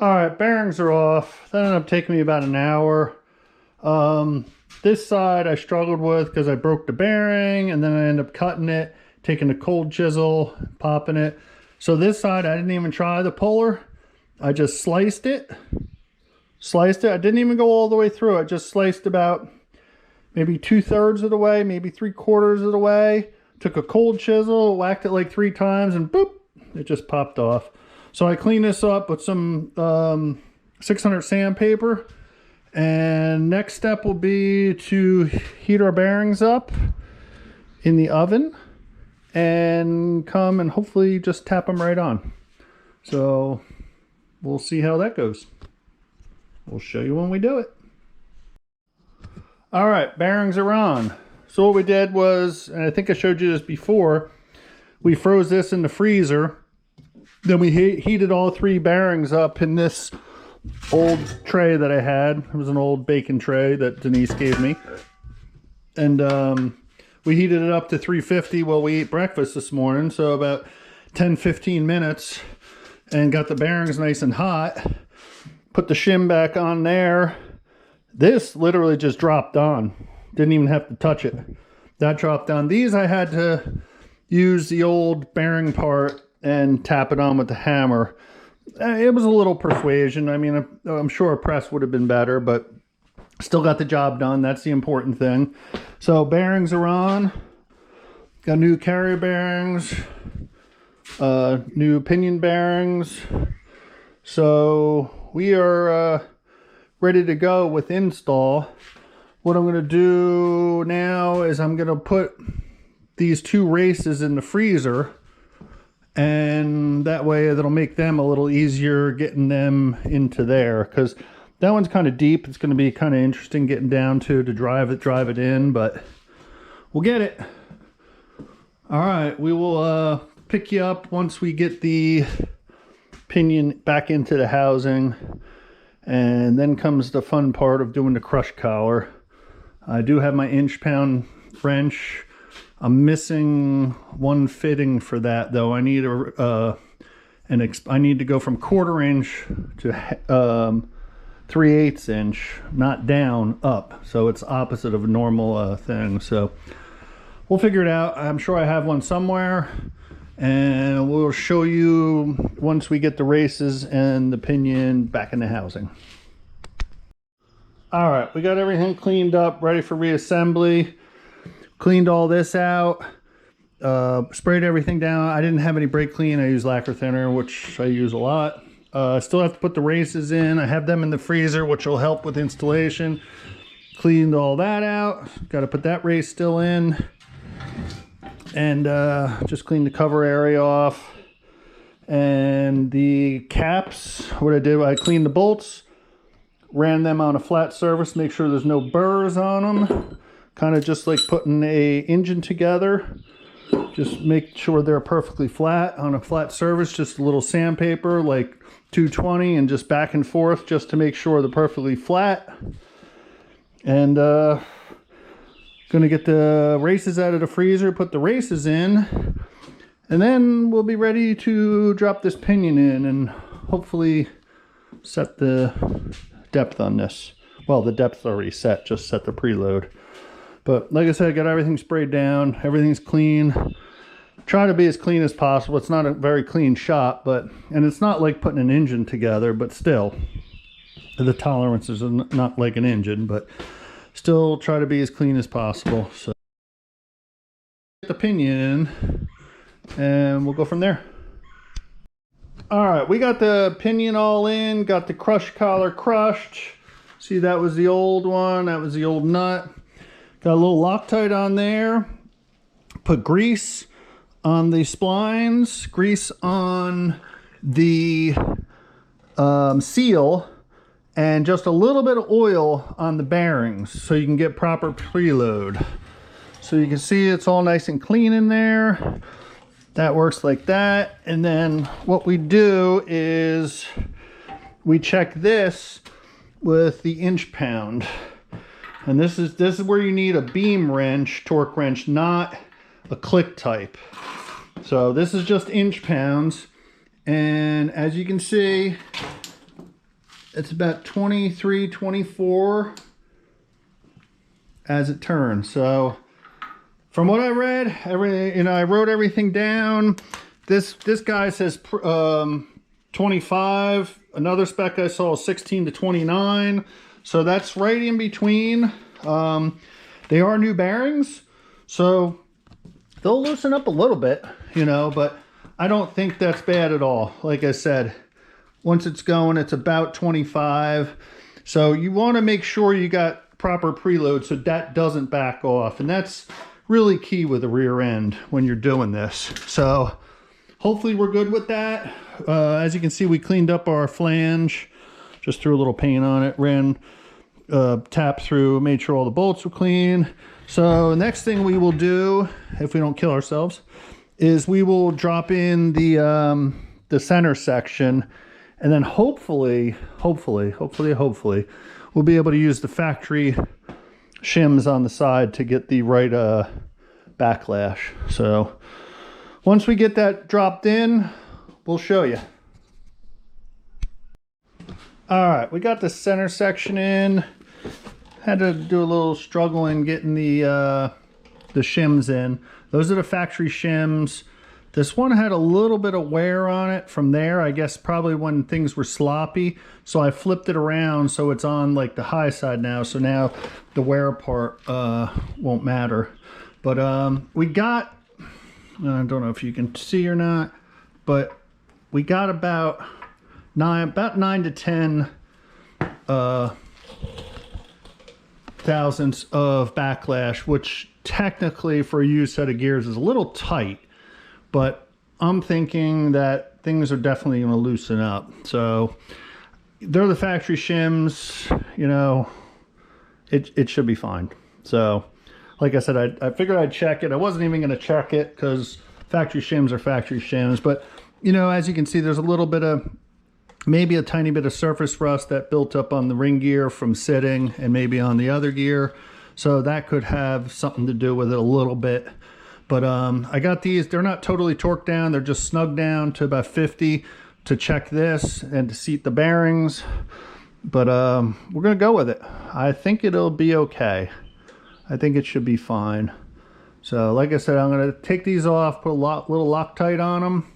All right, bearings are off. That ended up taking me about an hour. This side I struggled with because I broke the bearing and then I ended up cutting it, taking a cold chisel, popping it. So this side I didn't even try the puller. I just sliced it. I didn't even go all the way through. I just sliced about maybe 2/3 of the way, maybe 3/4 of the way. Took a cold chisel, whacked it like 3 times, and boop, it just popped off. So I cleaned this up with some 600 sandpaper. And next step will be to heat our bearings up in the oven and come and hopefully just tap them right on. So we'll see how that goes. We'll show you when we do it. All right, bearings are on. So what we did was, and I think I showed you this before, we froze this in the freezer. Then we heated all 3 bearings up in this old tray that I had. It was an old bacon tray that Denise gave me. And we heated it up to 350 while we ate breakfast this morning. So about 10-15 minutes, and got the bearings nice and hot. Put the shim back on there. This literally just dropped on. Didn't even have to touch it. That dropped on. These I had to use the old bearing part and tap it on with the hammer. It was a little persuasion. I mean, I'm sure a press would have been better, but still got the job done. That's the important thing. So bearings are on. Got new carrier bearings, new pinion bearings. So we are ready to go with install. What I'm going to do now is I'm going to put these 2 races in the freezer, and that way that'll make them a little easier getting them into there, because that one's kind of deep. It's going to be kind of interesting getting down to drive it in, but we'll get it. All right, we will pick you up once we get the pinion back into the housing, and then comes the fun part of doing the crush collar. I do have my inch-pound wrench. I'm missing one fitting for that though. I need I need to go from 1/4 inch to 3/8 inch, not down, up. So it's opposite of a normal thing. So we'll figure it out. I'm sure I have one somewhere, and we'll show you once we get the races and the pinion back in the housing. All right, we got everything cleaned up, ready for reassembly. Cleaned all this out, sprayed everything down. I didn't have any brake clean. I use lacquer thinner, which I use a lot. Still have to put the races in. I have them in the freezer, which will help with installation. Cleaned all that out. Got to put that race still in. And just cleaned the cover area off. And the caps, what I did, I cleaned the bolts. Ran them on a flat surface, make sure there's no burrs on them. Kind of just like putting a engine together. Just make sure they're perfectly flat on a flat surface. Just a little sandpaper, like 220, and just back and forth just to make sure they're perfectly flat. And gonna get the races out of the freezer, put the races in, and then we'll be ready to drop this pinion in and hopefully set the depth on this. Well, the depth's already set, just set the preload. But like I said, I got everything sprayed down, everything's clean. Try to be as clean as possible. It's not a very clean shop, and it's not like putting an engine together, but still, the tolerances are not like an engine, but still try to be as clean as possible. So get the pinion in, and we'll go from there. All right, we got the pinion all in, got the crush collar crushed. See, that was the old one, that was the old nut. Got a little Loctite on there. Put grease on the splines, grease on the seal, and just a little bit of oil on the bearings so you can get proper preload. So you can see it's all nice and clean in there. That works like that. And then what we do is we check this with the inch pound. And this is where you need a beam wrench, torque wrench, not a click type. So this is just inch pounds. And as you can see, it's about 23, 24 as it turns. So from what I read, I wrote everything down. This guy says 25. Another spec I saw 16 to 29. So that's right in between. They are new bearings, so they'll loosen up a little bit, but I don't think that's bad at all. Like I said, once it's going, it's about 25. So you want to make sure you got proper preload so that doesn't back off. And that's really key with the rear end when you're doing this. So hopefully we're good with that. As you can see, we cleaned up our flange, just threw a little paint on it, ran tap through, made sure all the bolts were clean. So next thing we will do, if we don't kill ourselves, is we will drop in the center section, and then hopefully we'll be able to use the factory shims on the side to get the right backlash. So once we get that dropped in, we'll show you. All right, we got the center section in. Had to do a little struggling getting the shims in. Those are the factory shims. This one had a little bit of wear on it from there, I guess probably when things were sloppy. So I flipped it around so it's on like the high side now. So now the wear part won't matter. But we got, I don't know if you can see or not, but we got about 9 to 10 thousandths of backlash, which technically for a used set of gears is a little tight, but I'm thinking that things are definitely going to loosen up. So they're the factory shims, it should be fine. So like I said, I figured I'd check it. I wasn't even going to check it because factory shims are factory shims, but as you can see, there's a little bit of, maybe a tiny bit of surface rust that built up on the ring gear from sitting and maybe on the other gear. So that could have something to do with it a little bit. But I got these, they're not totally torqued down. They're just snugged down to about 50 to check this and to seat the bearings. But we're going to go with it. I think it'll be okay. I think it should be fine. So like I said, I'm going to take these off, put a little Loctite on them,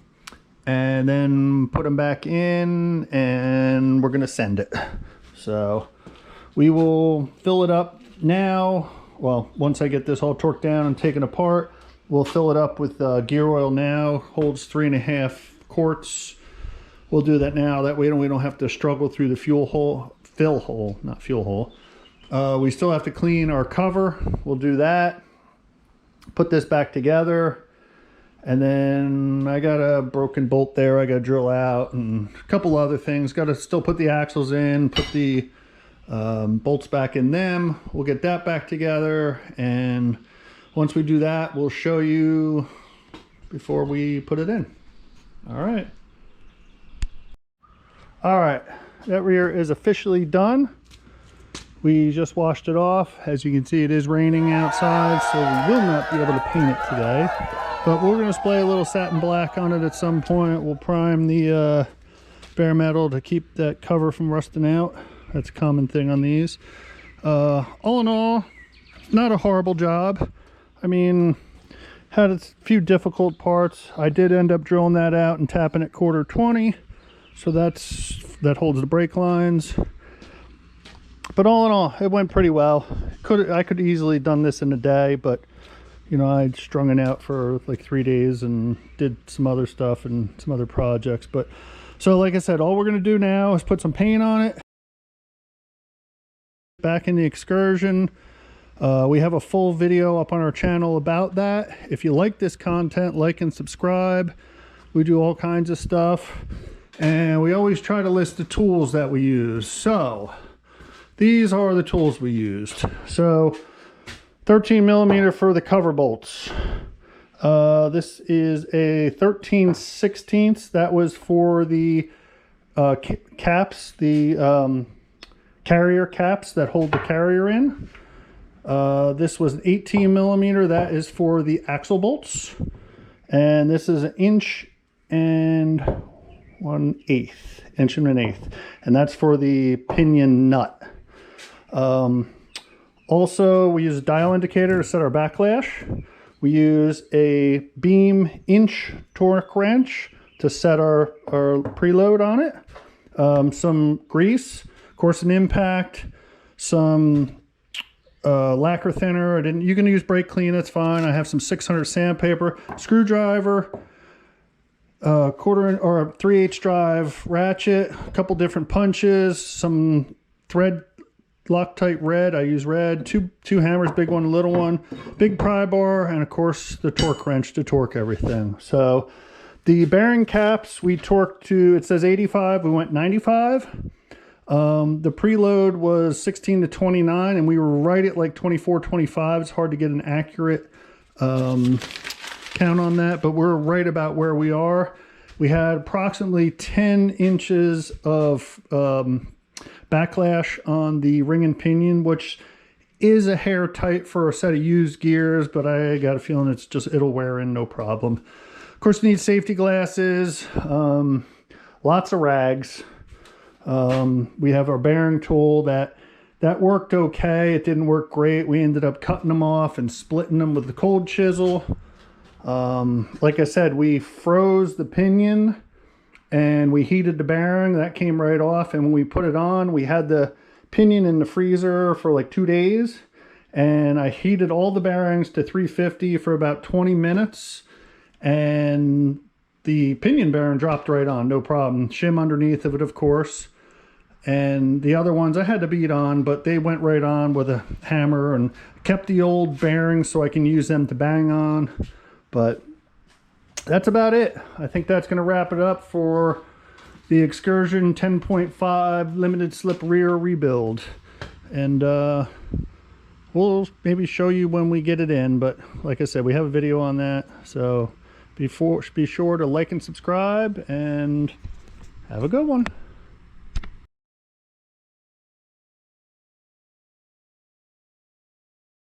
and then put them back in, and we're gonna send it. So we will fill it up now. Well, once I get this all torqued down and taken apart, we'll fill it up with gear oil now. Holds 3.5 quarts. We'll do that now. That way we don't have to struggle through the fill hole, not fuel hole. We still have to clean our cover. We'll do that. Put this back together. And then I got a broken bolt there I got to drill out, and a couple other things. Got to still put the axles in, put the bolts back in them. We'll get that back together, and once we do that, we'll show you before we put it in. All right. All right, that rear is officially done. We just washed it off. As you can see, it is raining outside, so we will not be able to paint it today. But we're going to spray a little satin black on it at some point. We'll prime the bare metal to keep that cover from rusting out. That's a common thing on these. All in all, not a horrible job. I mean, had a few difficult parts. I did end up drilling that out and tapping it 1/4 20. So that holds the brake lines. But all in all, it went pretty well. I could easily done this in a day, but I'd strung it out for like 3 days and did some other stuff and some other projects. But so like I said, all we're going to do now is put some paint on it. Back in the Excursion, we have a full video up on our channel about that. If you like this content, like and subscribe. We do all kinds of stuff, and we always try to list the tools that we use. So these are the tools we used. So 13mm for the cover bolts. This is a 13/16. That was for the caps, the carrier caps that hold the carrier in. This was an 18mm. That is for the axle bolts. And this is 1 1/4 inch 1/8, inch and 1/8, and that's for the pinion nut. Also, we use a dial indicator to set our backlash. We use a beam inch torque wrench to set our preload on it. Some grease, of course, an impact, some lacquer thinner. You can use brake clean, that's fine. I have some 600 sandpaper, screwdriver, 3/8 drive ratchet, a couple different punches, some thread Loctite red. I use red, two hammers, big one, little one, big pry bar, and of course the torque wrench to torque everything. So the bearing caps we torqued to, it says 85, we went 95. The preload was 16 to 29, and we were right at like 24, 25. It's hard to get an accurate count on that, but we're right about where we are. We had approximately 10 inches of backlash on the ring and pinion, which is a hair tight for a set of used gears, but I got a feeling it'll wear in no problem. Of course, you need safety glasses, lots of rags. We have our bearing tool that worked okay. It didn't work great. We ended up cutting them off and splitting them with the cold chisel. Like I said, we froze the pinion and we heated the bearing. That came right off, and when we put it on, we had the pinion in the freezer for like 2 days, and I heated all the bearings to 350 for about 20 minutes, and the pinion bearing dropped right on, no problem. Shim underneath of it, of course, and the other ones I had to beat on, but they went right on with a hammer, and kept the old bearings so I can use them to bang on. But that's about it. I think that's going to wrap it up for the Excursion 10.5 limited slip rear rebuild. And we'll maybe show you when we get it in, but like I said, we have a video on that. So be sure to like and subscribe, and have a good one.